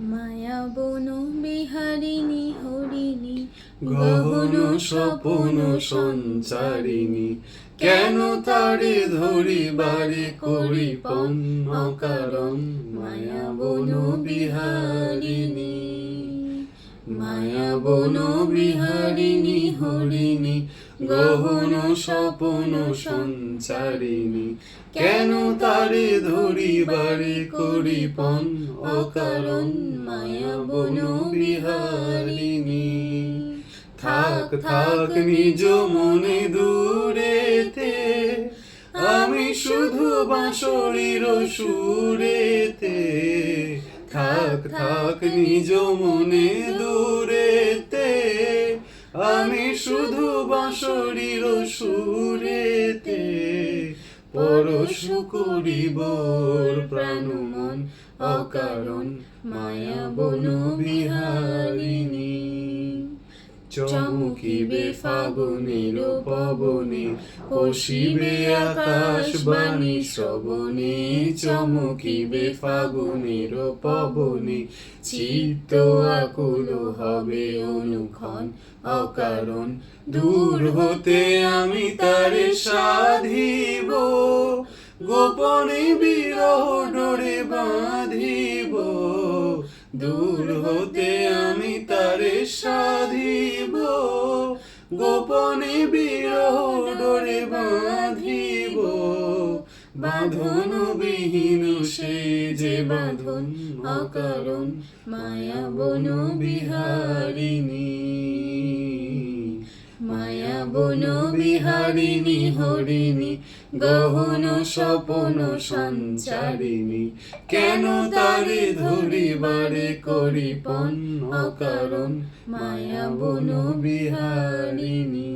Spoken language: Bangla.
মায়া বন বিহারিণী হরিণী গহন স্বপন সঞ্চারিণী, কেন তারে ধরিবারে করিপন অকারণ। মায়া বন বিহারিণী, মায়া বন বিহারিণী হরিণী, গহন স্বপন সঞ্চারিণী, কেন তারে ধরিবারে করিপন অকারণ। মায়া বন বিহারিণী। থাক থাক নিজ মনে দূরেতে, আমি শুধু বাঁশরীর সুরেতে। থাক থাক নিজ মনে দূরেতে, আমি শুধু বাঁশরীর সুরেতে। পরশ করিব প্রাণ মন অকারণ। মায়া বন বিহারিণী। চমকিবে ফাগুনের পবনে, কষিবে আকাশ বাণী শ্রবণে। চমকিবে ফাগুনের পবনে, চিত্ত আকুল হবে অনুক্ষণ অকারণ। দূর হতে আমি তারে সাধিব, গোপনে বিরহ ডোরে বাঁধিব। দূর হতে আমি তারে সাধিব, গোপনে বিরহ ডোরে বাঁধিব। বাঁধন বিহীন সে যে বাঁধন অকারণ। মায়া বন বিহারিণী, মায়া বন বিহারিণী হরিণী, গহন স্বপন সঞ্চারিণী, কেন তারে ধরিবারে করিপন অকারণ। মায়া বন বিহারিণী।